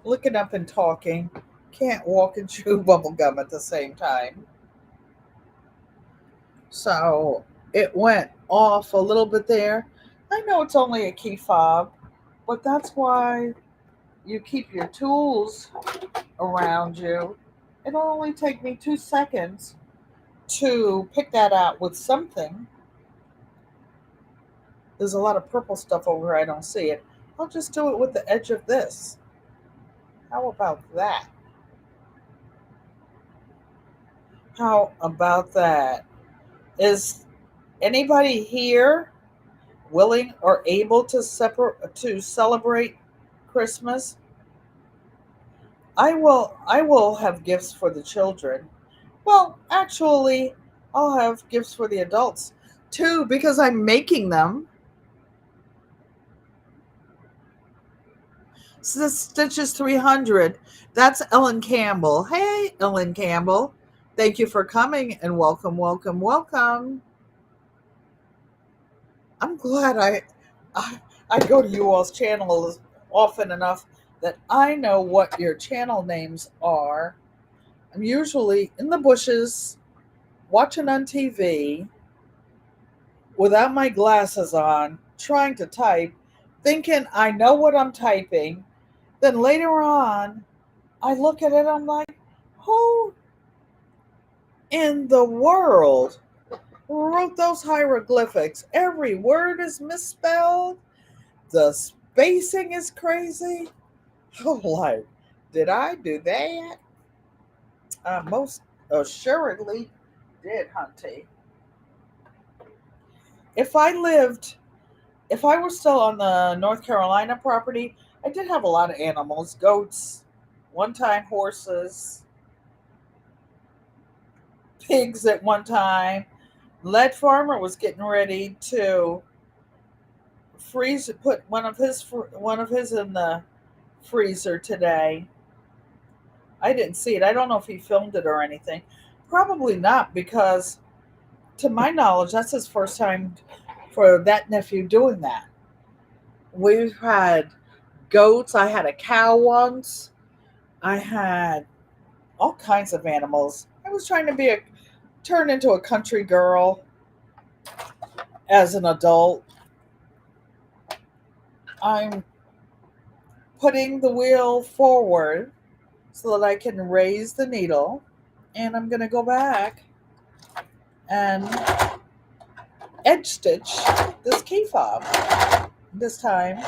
looking up and talking. Can't walk and chew bubble gum at the same time. So it went off a little bit there. I know it's only a key fob, but that's why you keep your tools around you. It'll only take me 2 seconds to pick that out with something. There's a lot of purple stuff over here. I don't see it. I'll just do it with the edge of this. How about that? How about that? Is anybody here willing or able to celebrate Christmas? I will have gifts for the children. Well, actually, I'll have gifts for the adults too because I'm making them. So this Stitches 300. That's Ellen Campbell. Hey, Ellen Campbell. Thank you for coming and welcome, welcome, welcome. I'm glad I go to you all's channel often enough that I know what your channel names are. I'm usually in the bushes watching on TV without my glasses on, trying to type, thinking I know what I'm typing. Then later on, I look at it, I'm like, who in the world wrote those hieroglyphics? Every word is misspelled. The spacing is crazy. I'm like, did I do that? Most assuredly did, Hunty. If I lived, if I were still on the North Carolina property, I did have a lot of animals, goats, one time horses, pigs at one time. Lead Farmer was getting ready to put one of his in the freezer today. I didn't see it. I don't know if he filmed it or anything. Probably not, because to my knowledge, that's his first time for that nephew doing that. We've had goats. I had a cow once. I had all kinds of animals. I was trying to turn into a country girl as an adult. I'm putting the wheel forward so that I can raise the needle, and I'm going to go back and edge stitch this key fob. This time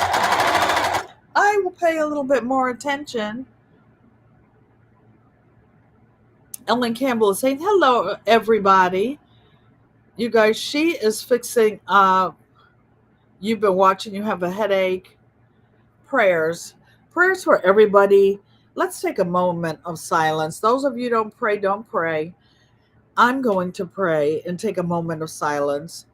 I will pay a little bit more attention. Ellen Campbell is saying hello, everybody. You guys, she is fixing up. You've been watching, you have a headache. Prayers for everybody. Let's take a moment of silence. Those of you who don't pray. I'm going to pray and take a moment of silence.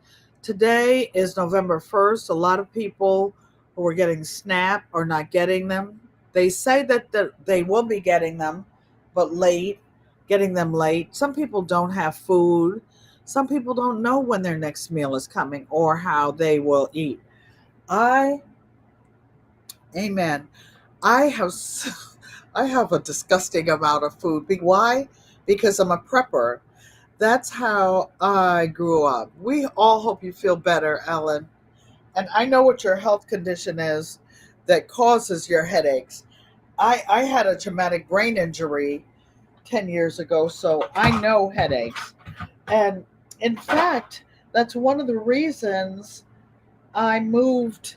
Today is November 1st. A lot of people who are getting SNAP are not getting them. They say that they will be getting them, but getting them late. Some people don't have food. Some people don't know when their next meal is coming or how they will eat. Amen. I have I have a disgusting amount of food. Why? Because I'm a prepper. That's how I grew up. We all hope you feel better, Ellen. And I know what your health condition is that causes your headaches. I had a traumatic brain injury 10 years ago, so I know headaches. And in fact, that's one of the reasons I moved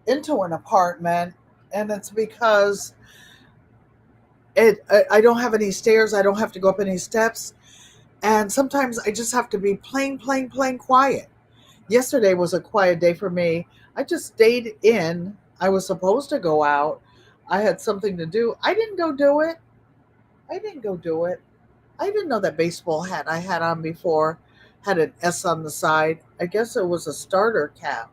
into an apartment, and it's because I don't have any stairs. I don't have to go up any steps. And sometimes I just have to be plain quiet. Yesterday was a quiet day for me. I just stayed in. I was supposed to go out. I had something to do. I didn't go do it. I didn't go do it. I didn't know that baseball hat I had on before had an S on the side. I guess it was a starter cap.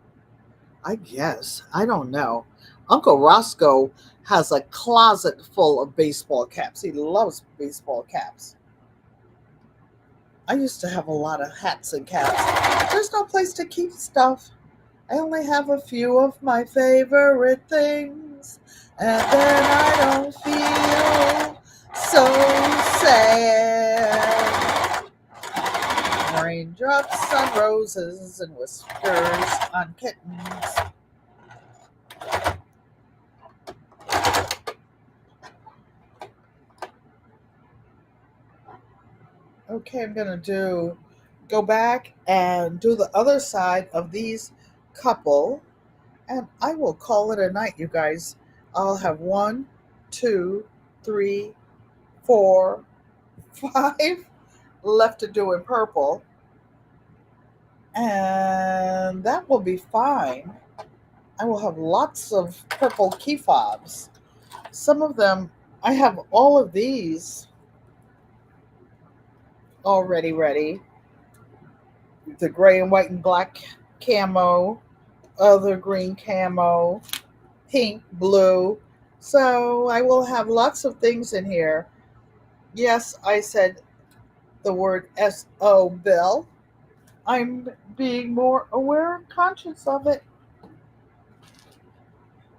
I guess. I don't know. Uncle Roscoe has a closet full of baseball caps. He loves baseball caps. I used to have a lot of hats and caps. There's no place to keep stuff. I only have a few of my favorite things. And then I don't feel so sad. Raindrops on roses and whiskers on kittens. Okay, I'm going to go back and do the other side of these couple, and I will call it a night, you guys. I'll have 1, 2, 3, 4, 5 left to do in purple, and that will be fine. I will have lots of purple key fobs. Some of them, I have all of these already ready. The gray and white and black camo, other green camo, pink, blue. So I will have lots of things in here. Yes, I said the word SO Bill. I'm being more aware and conscious of it.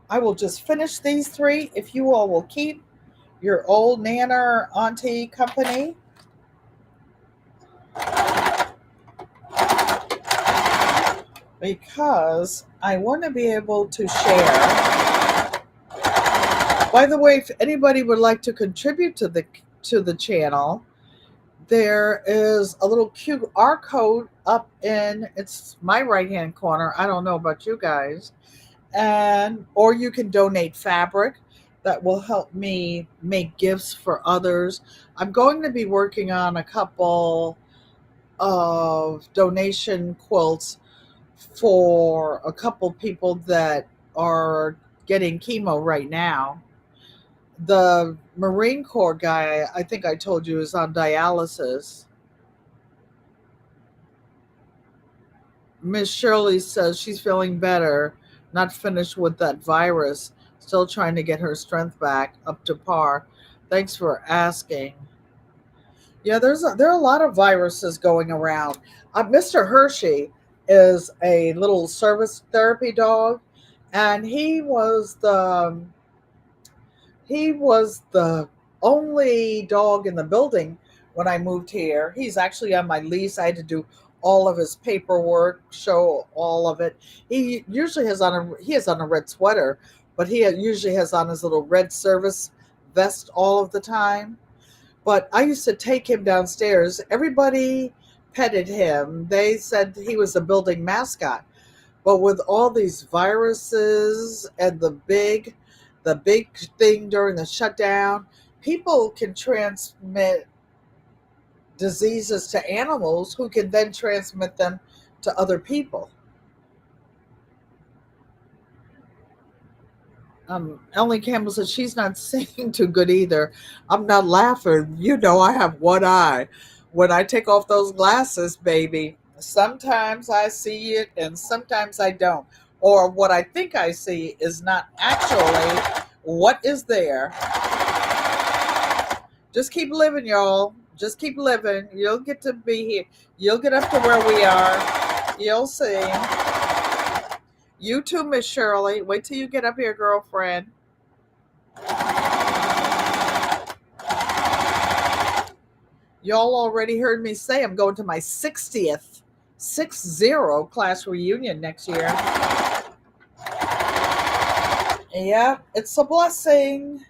I will just finish these 3 if you all will keep your old nana or auntie company. Because I want to be able to share. By the way, if anybody would like to contribute to the channel, there is a little QR code up in it's my right hand corner. I don't know about you guys. And or you can donate fabric that will help me make gifts for others. I'm going to be working on a couple of donation quilts for a couple people that are getting chemo right now. The Marine Corps guy, I think I told you, is on dialysis. Miss Shirley says she's feeling better, not finished with that virus, still trying to get her strength back up to par. Thanks for asking. Yeah, there are a lot of viruses going around. Mr. Hershey is a little service therapy dog, and he was the only dog in the building when I moved here. He's actually on my lease. I had to do all of his paperwork, show all of it. He has on a red sweater, but he usually has on his little red service vest all of the time. But I used to take him downstairs. Everybody petted him. They said he was a building mascot. But with all these viruses and the big thing during the shutdown, people can transmit diseases to animals who can then transmit them to other people. Ellen Campbell said she's not seeing too good either. I'm not laughing. You know, I have one eye. When I take off those glasses, baby, sometimes I see it and sometimes I don't. Or what I think I see is not actually what is there. Just keep living, y'all. Just keep living. You'll get to be here. You'll get up to where we are. You'll see. You too, Miss Shirley. Wait till you get up here, girlfriend. Y'all already heard me say I'm going to my 60th 60 class reunion next year. Yeah, it's a blessing.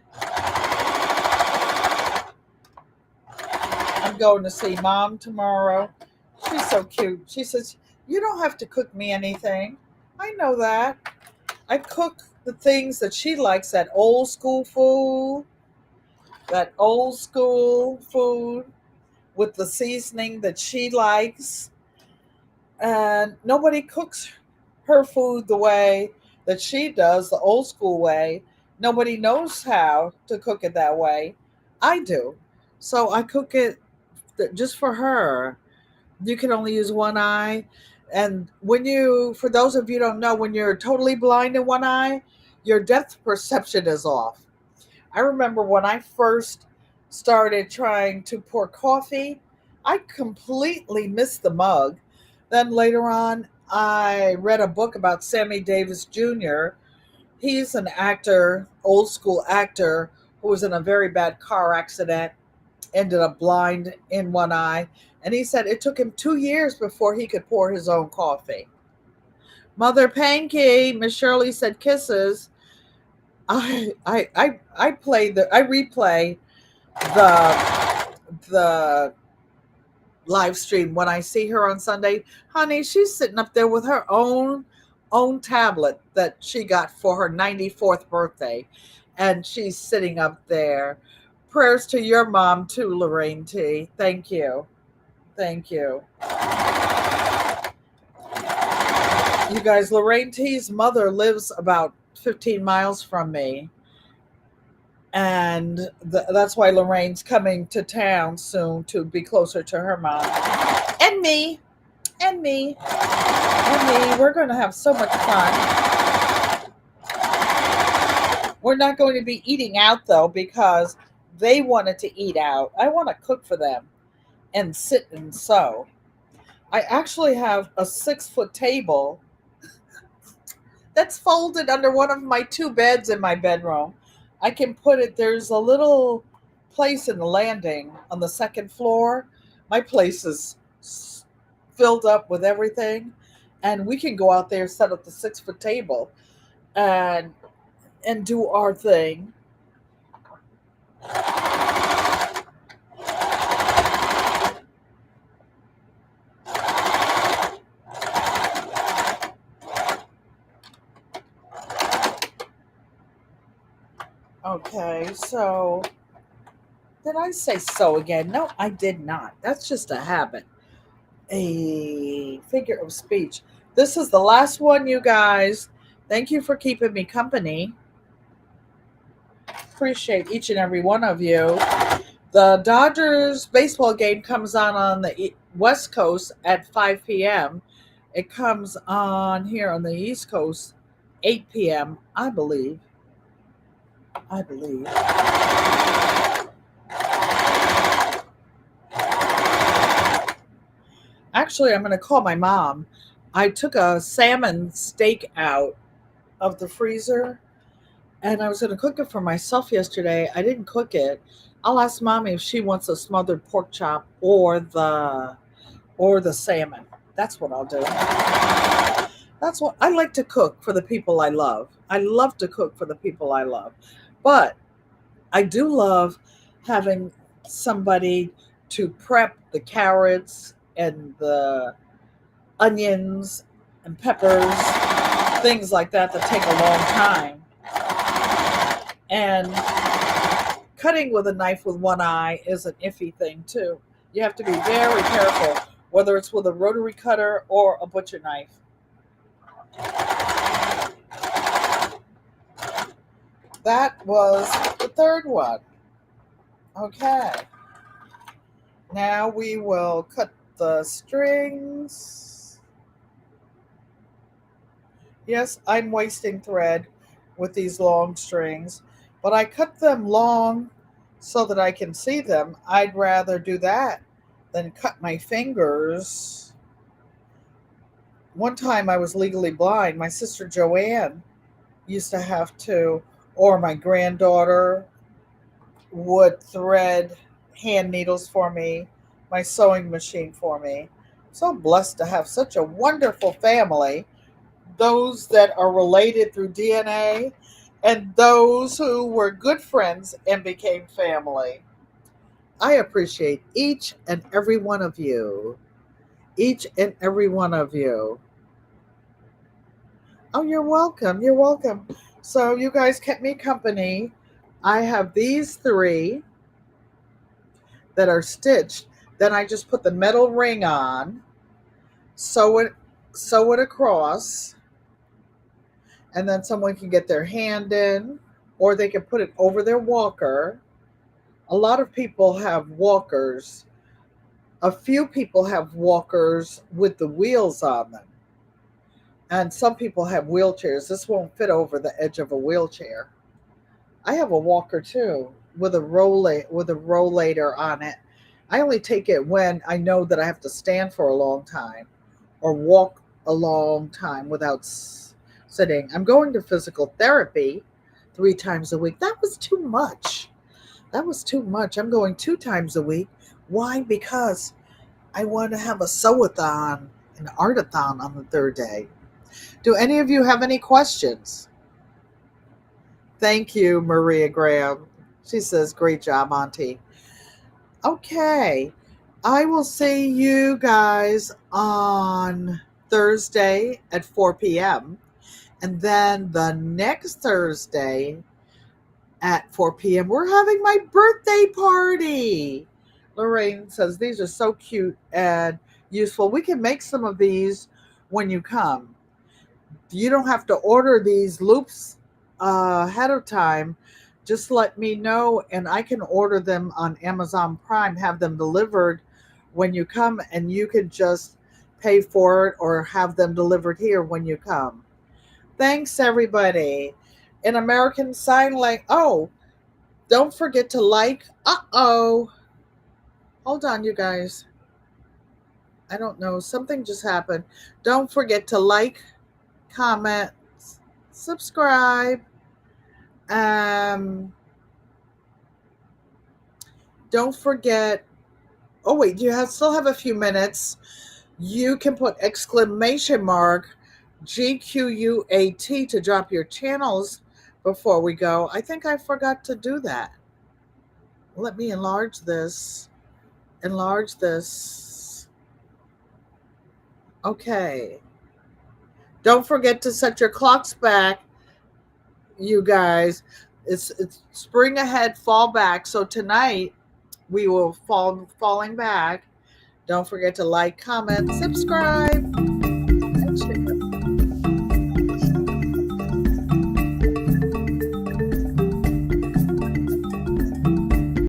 I'm going to see Mom tomorrow. She's so cute. She says, "You don't have to cook me anything." I know that. I cook the things that she likes, that old school food with the seasoning that she likes. And nobody cooks her food the way that she does, the old school way. Nobody knows how to cook it that way. I do. So I cook it just for her. You can only use one eye. And for those of you who don't know, when you're totally blind in one eye, your depth perception is off. I remember when I first started trying to pour coffee, I completely missed the mug. Then later on, I read a book about Sammy Davis Jr. He's an actor, old school actor, who was in a very bad car accident, ended up blind in one eye. And he said it took him 2 years before he could pour his own coffee. Mother Pankey, Miss Shirley said kisses. I replay the live stream when I see her on Sunday. Honey, she's sitting up there with her own tablet that she got for her 94th birthday, and she's sitting up there. Prayers to your mom too, Lorraine T. Thank you. Thank you. You guys, Lorraine T's mother lives about 15 miles from me. And that's why Lorraine's coming to town soon to be closer to her mom. And me. And me. And me. We're going to have so much fun. We're not going to be eating out, though, because they wanted to eat out. I want to cook for them and sit and sew. I actually have a 6-foot table that's folded under one of my 2 beds in my bedroom. I can put it, there's a little place in the landing on the 2nd floor. My place is filled up with everything. And we can go out there, set up the 6-foot table and do our thing. Okay, so did I say so again? No, I did not. That's just a habit, a figure of speech. This is the last one, you guys. Thank you for keeping me company. Appreciate each and every one of you. The Dodgers baseball game comes on the West Coast at 5 p.m. It comes on here on the East Coast 8 p.m. I believe. Actually, I'm going to call my mom. I took a salmon steak out of the freezer and I was going to cook it for myself yesterday. I didn't cook it. I'll ask Mommy if she wants a smothered pork chop or the salmon. That's what I'll do. That's what I like to cook for the people I love. I love to cook for the people I love. But I do love having somebody to prep the carrots and the onions and peppers, things like that take a long time. And cutting with a knife with one eye is an iffy thing too. You have to be very careful, whether it's with a rotary cutter or a butcher knife. That was the 3rd one. Okay. Now we will cut the strings. Yes, I'm wasting thread with these long strings, but I cut them long so that I can see them. I'd rather do that than cut my fingers. One time I was legally blind. My sister Joanne used to have to, or my granddaughter would thread hand needles for me, my sewing machine for me. So blessed to have such a wonderful family, those that are related through DNA and those who were good friends and became family. I appreciate each and every one of you. Each and every one of you. Oh, you're welcome. You're welcome. So you guys kept me company. I have these 3 that are stitched. Then I just put the metal ring on, sew it across, and then someone can get their hand in, or they can put it over their walker. A lot of people have walkers. A few people have walkers with the wheels on them. And some people have wheelchairs. This won't fit over the edge of a wheelchair. I have a walker too with a rollator on it. I only take it when I know that I have to stand for a long time or walk a long time without sitting. I'm going to physical therapy 3 times a week. That was too much. That was too much. I'm going 2 times a week. Why? Because I want to have a sewathon, an artathon on the third day. Do any of you have any questions? Thank you, Maria Graham. She says, great job, Auntie. Okay. I will see you guys on Thursday at 4 p.m. And then the next Thursday at 4 p.m., we're having my birthday party. Lorraine says, these are so cute and useful. We can make some of these when you come. You don't have to order these loops ahead of time. Just let me know, and I can order them on Amazon Prime, have them delivered when you come, and you can just pay for it or have them delivered here when you come. Thanks, everybody. In American Sign Language, oh, don't forget to like. Hold on, you guys. I don't know. Something just happened. Don't forget to like, comment, subscribe. Um, don't forget. Oh wait, still have a few minutes. You can put exclamation mark GQUAT to drop your channels before we go. I think I forgot to do that. Let me enlarge this. Enlarge this. Okay. Don't forget to set your clocks back, you guys. It's spring ahead, fall back. So tonight we will falling back. Don't forget to like, comment, subscribe.